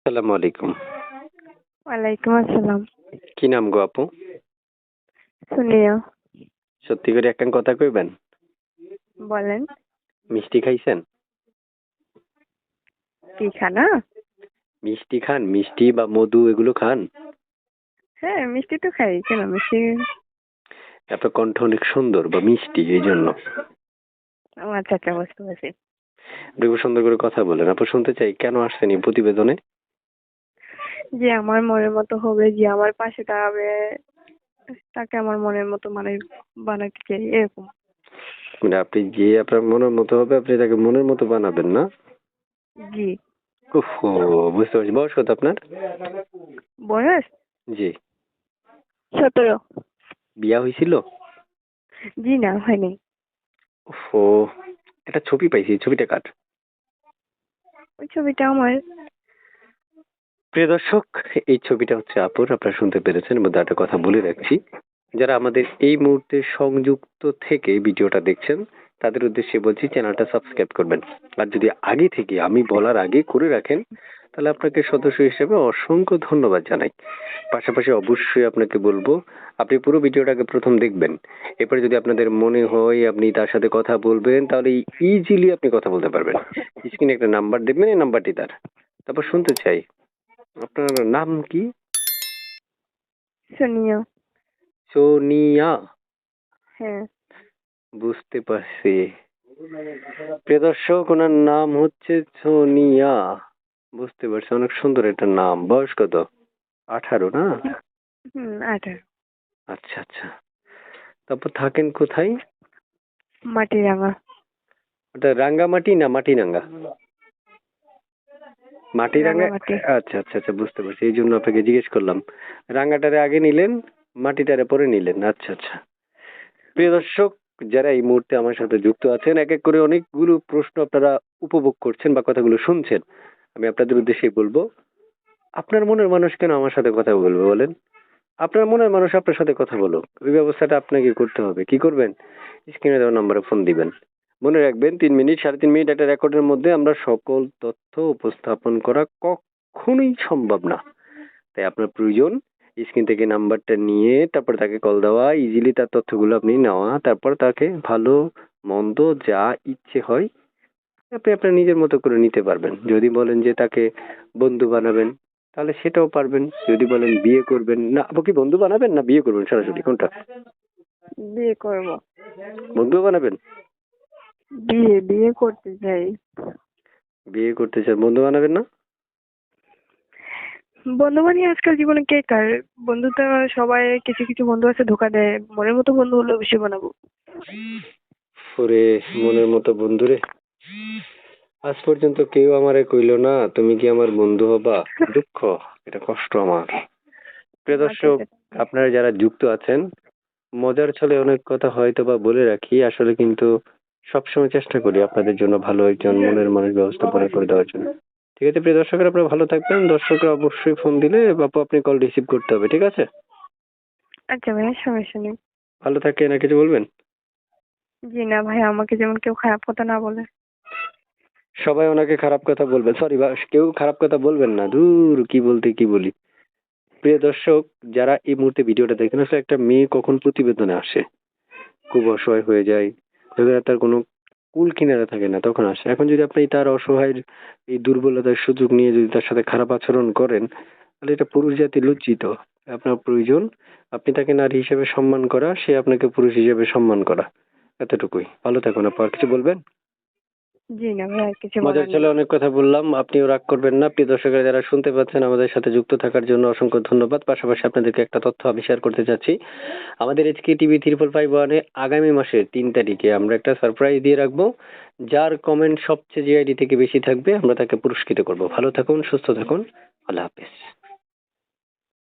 আসসালামু আলাইকুম। ওয়ালাইকুম আসসালাম। কি নাম গো আপু? সুনিয়া। সত্যি করে একখান কথা কইবেন? বলেন। মিষ্টি খাইছেন? কি খানা? মিষ্টি খান? মিষ্টি বা মধু এগুলো খান? হ্যাঁ, মিষ্টি তো খাই। কেন মিষ্টি? আপনার কণ্ঠ অনেক সুন্দর বা মিষ্টি এইজন্য। ও আচ্ছা আচ্ছা, বুঝতে পারছি। আপনি খুব সুন্দর করে কথা বলেন। আপু শুনতে চাই কেন আসছেন এই প্রতিবেদনে? যে আমার মনের মতো হবে, যে আমার পাশে দাঁড়াবে, তাকে আমার মনের মতো মানে বানাতে চাই, এরকম। মানে আপনি যে আপনার মনের মতো হবে আপনি তাকে মনের মতো বানাবেন না? জি। ওহহো! বুঝতে পারছি। বয়স কত আপনার? বয়স জি। 17। বিয়া হইছিল? জি না, হয়নি। ওহহো! একটা ছবি পাইছি। ছবিটা কার? ওই ছবিটা আমার। প্রিয় দর্শক, এই ছবিটা হচ্ছে আপুর। আপনারা শুনতে পেরেছেন এবং একটা কথা বলে রাখছি। যারা আমাদের এই মুহূর্তে সংযুক্ত থেকে ভিডিওটা দেখছেন তাদের উদ্দেশ্যে বলছি চ্যানেলটা সাবস্ক্রাইব করবেন। আর যদি আগে থেকে আমি বলার আগে করে রাখেন তাহলে আপনাকে সদস্য হিসেবে অসংখ্য ধন্যবাদ জানাই। পাশাপাশি অবশ্যই আপনাকে বলবো আপনি পুরো ভিডিওটাকে প্রথম দেখবেন। এরপরে যদি আপনাদের মনে হয় আপনি তার সাথে কথা বলবেন তাহলে ইজিলি আপনি কথা বলতে পারবেন। স্ক্রিনে একটা নাম্বার দেখবেন, এই নাম্বারটি তার। তারপর শুনতে চাই আপনার নাম কি? সুনিয়া। সোনিয়া। হ্যাঁ। বুঝতে পারছি। প্রিয় দর্শক ওনার নাম হচ্ছে সোনিয়া। বুঝতে পারছি, অনেক সুন্দর একটা নাম। বয়স কত? 18 না? 18। আচ্ছা আচ্ছা। তারপর থাকেন কোথায়? মাটিরাঙ্গা। ওটা রাঙ্গামাটি না মাটিরাঙ্গা? মাটিরাঙ্গা। রাঙ্গামাটি। আচ্ছা আচ্ছা আচ্ছা, বুঝতে পারছি, এই জন্য আপনাকে জিজ্ঞেস করলাম। রাঙ্গাটারে আগে নিলেন, মাটিটারে পরে নিলেন। আচ্ছা আচ্ছা। প্রিয় দর্শক, যারা এই মুহূর্তে আমার সাথে যুক্ত আছেন এক এক করে অনেকগুলো প্রশ্ন আপনারা উপভোগ করছেন বা কথাগুলো শুনছেন। আমি আপনাদের উদ্দেশ্যেই বলবো আপনার মনের মানুষ কেন আমার সাথে কথা বলবে বলেন? আপনার মনের মানুষ আপনার সাথে কথা বলুক। ওই ব্যবস্থাটা আপনাকে করতে হবে। কি করবেন? স্ক্রিনে দেওয়া নম্বরে ফোন দিবেন। মনে রাখবেন ৩ মিনিট ৩.৫ মিনিট একটা রেকর্ডের মধ্যে আমরা সকল তথ্য উপস্থাপন করা কখনোই সম্ভব না। তাই আপনার প্রয়োজন স্ক্রিন থেকে নাম্বারটা নিয়ে তারপর তাকে কল দেওয়া, ইজিলি তার তথ্যগুলো আপনি নেওয়া, তারপর তাকে ভালো মন্দ যা ইচ্ছে হয় আপনি আপনার নিজের মতো করে নিতে পারবেন। যদি বলেন যে তাকে বন্ধু বানাবেন তাহলে সেটাও পারবেন। যদি বলেন বিয়ে করবেন না, আপু কি বন্ধু বানাবেন না বিয়ে করবেন সরাসরি কোনটা? বিয়ে করব। বন্ধু বানাবেন? বিয়ে করতে চাই। বিয়ে করতে চান, বন্ধু বানাবেন না? বন্ধু বানিয়ে আজকাল জীবনে কে কার বন্ধু, তো সবাই, কিছু কিছু বন্ধু আছে ধোকা দেয়। মনের মতো বন্ধু হলে অবশ্যই বানাবো। ওরে মনের মতো বন্ধুরে, আজ পর্যন্ত কেউ আমারে কইলো না তুমি কি আমার বন্ধু হবা। দুঃখ, এটা কষ্ট আমার। প্রিয় আচ্ছা দর্শক, আচ্ছা। আপনারা যারা যুক্ত আছেন মজার ছলে অনেক কথা হয়তো বা বলে রাখি, আসলে কিন্তু সবসময় চেষ্টা করি আপনাদের জন্য ভালো একজন মনের মানুষ ব্যবস্থাপনা করে দেওয়ার জন্য। ঠিক আছে প্রিয় দর্শকরা, আপনারা ভালো থাকবেন। দর্শকরা অবশ্যই ফোন দিলে বাপু আপনি কল রিসিভ করতে হবে, ঠিক আছে? আচ্ছা ভাইয়া, সমস্যা নেই। ভালো থাকেন, আর কিছু বলবেন? জি না ভাই, আমাকে যেমন কেউ খারাপ কথা না বলে। সবাই ওনাকে খারাপ কথা বলবেন, সরি, কেউ খারাপ কথা বলবেন না, দূর কি বলতে কি বলি। প্রিয় দর্শক, যারা এই মুহূর্তে ভিডিওটা দেখেন, আসলে একটা মেয়ে কখন প্রতিবেদনে আসে খুব অসহায় হয়ে যায়, যখন আর তার কোনো কুল কিনারা থাকে না তখন আসে। এখন যদি আপনি তার অসহায়ের এই দুর্বলতার সুযোগ নিয়ে যদি তার সাথে খারাপ আচরণ করেন তাহলে এটা পুরুষ জাতি লজ্জিত। আপনার প্রয়োজন আপনি তাকে নারী হিসেবে সম্মান করা, সে আপনাকে পুরুষ হিসেবে সম্মান করা। এতটুকুই। ভালো থাকুন আপু, আর কিছু বলবেন? জি না ভাই, আর কিছু মজার বলার নেই। ছলে অনেক কথা বললাম, আপনিও রাগ করবেন না। প্রিয় দর্শকেরা যারা শুনতে পাচ্ছেন আমাদের সাথে যুক্ত থাকার জন্য অসংখ্য ধন্যবাদ। পাশাপাশি আপনাদেরকে একটা তথ্য আমি শেয়ার করতে চাচ্ছি। আমাদের এইচকে টিভি 555 আগামী মাসের ৩ তারিখে আমরা একটা সারপ্রাইজ দিয়ে রাখবো। যার কমেন্ট সবচেয়ে যে আইডি থেকে বেশি থাকবে আমরা তাকে পুরস্কৃত করব। ভালো থাকুন, সুস্থ থাকুন। আল্লাহ হাফেজ।